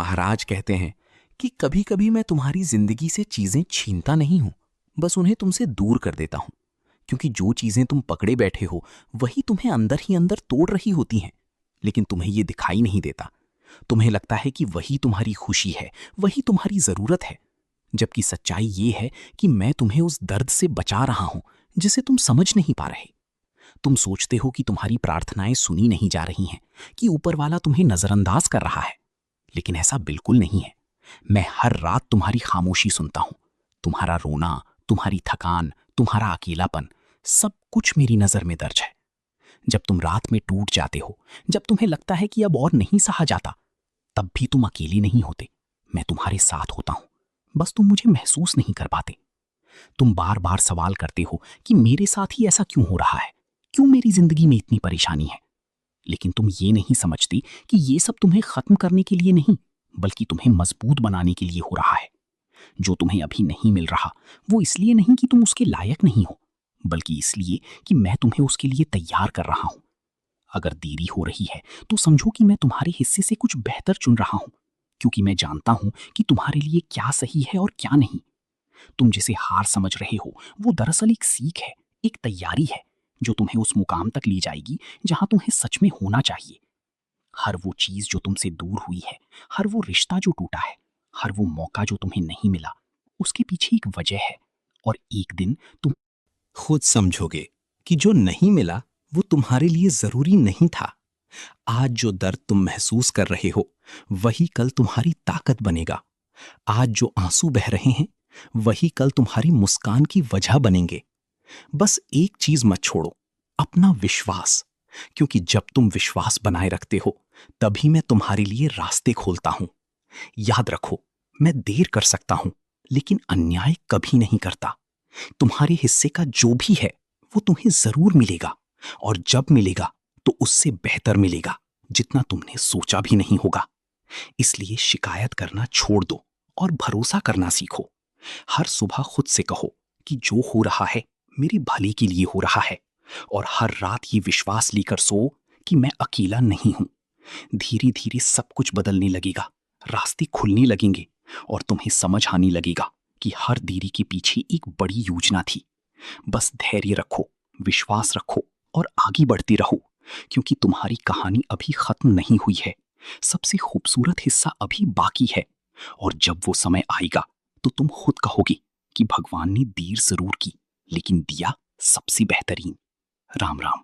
महाराज कहते हैं कि कभी कभी मैं तुम्हारी जिंदगी से चीजें छीनता नहीं हूं, बस उन्हें तुमसे दूर कर देता हूं। क्योंकि जो चीजें तुम पकड़े बैठे हो वही तुम्हें अंदर ही अंदर तोड़ रही होती हैं, लेकिन तुम्हें ये दिखाई नहीं देता। तुम्हें लगता है कि वही तुम्हारी खुशी है, वही तुम्हारी जरूरत है, जबकि सच्चाई ये है कि मैं तुम्हें उस दर्द से बचा रहा हूं जिसे तुम समझ नहीं पा रहे। तुम सोचते हो कि तुम्हारी प्रार्थनाएं सुनी नहीं जा रही हैं, कि ऊपर वाला तुम्हें नजरअंदाज कर रहा है, लेकिन ऐसा बिल्कुल नहीं है। मैं हर रात तुम्हारी खामोशी सुनता हूं। तुम्हारा रोना, तुम्हारी थकान, तुम्हारा अकेलापन, सब कुछ मेरी नजर में दर्ज है। जब तुम रात में टूट जाते हो, जब तुम्हें लगता है कि अब और नहीं सहा जाता, तब भी तुम अकेले नहीं होते। मैं तुम्हारे साथ होता हूं, बस तुम मुझे महसूस नहीं कर पाते। तुम बार बार सवाल करते हो कि मेरे साथ ही ऐसा क्यों हो रहा है, क्यों मेरी जिंदगी में इतनी परेशानी है। लेकिन तुम ये नहीं समझती कि ये सब तुम्हें खत्म करने के लिए नहीं, बल्कि तुम्हें मजबूत बनाने के लिए हो रहा है। जो तुम्हें अभी नहीं मिल रहा, वो इसलिए नहीं कि तुम उसके लायक नहीं हो, बल्कि इसलिए कि मैं तुम्हें उसके लिए तैयार कर रहा हूं। अगर देरी हो रही है तो समझो कि मैं तुम्हारे हिस्से से कुछ बेहतर चुन रहा हूं, क्योंकि मैं जानता हूं कि तुम्हारे लिए क्या सही है और क्या नहीं। तुम जिसे हार समझ रहे हो वो दरअसल एक सीख है, एक तैयारी है, जो तुम्हें उस मुकाम तक ले जाएगी जहां तुम्हें सच में होना चाहिए। हर वो चीज जो तुमसे दूर हुई है, हर वो रिश्ता जो टूटा है, हर वो मौका जो तुम्हें नहीं मिला, उसके पीछे एक वजह है। और एक दिन तुम खुद समझोगे कि जो नहीं मिला वो तुम्हारे लिए जरूरी नहीं था। आज जो दर्द तुम महसूस कर रहे हो वही कल तुम्हारी ताकत बनेगा। आज जो आंसू बह रहे हैं वही कल तुम्हारी मुस्कान की वजह बनेंगे। बस एक चीज मत छोड़ो, अपना विश्वास। क्योंकि जब तुम विश्वास बनाए रखते हो तभी मैं तुम्हारे लिए रास्ते खोलता हूं। याद रखो, मैं देर कर सकता हूं, लेकिन अन्याय कभी नहीं करता। तुम्हारे हिस्से का जो भी है वो तुम्हें जरूर मिलेगा, और जब मिलेगा तो उससे बेहतर मिलेगा, जितना तुमने सोचा भी नहीं होगा। इसलिए शिकायत करना छोड़ दो और भरोसा करना सीखो। हर सुबह खुद से कहो कि जो हो रहा है मेरे भले के लिए हो रहा है, और हर रात ये विश्वास लेकर सो कि मैं अकेला नहीं हूं। धीरे धीरे सब कुछ बदलने लगेगा, रास्ते खुलने लगेंगे, और तुम्हें समझ आने लगेगा कि हर देरी के पीछे एक बड़ी योजना थी। बस धैर्य रखो, विश्वास रखो और आगे बढ़ते रहो, क्योंकि तुम्हारी कहानी अभी खत्म नहीं हुई है। सबसे खूबसूरत हिस्सा अभी बाकी है, और जब वो समय आएगा तो तुम खुद कहोगे कि भगवान ने देर जरूर की, लेकिन दिया सबसे बेहतरीन। राम राम।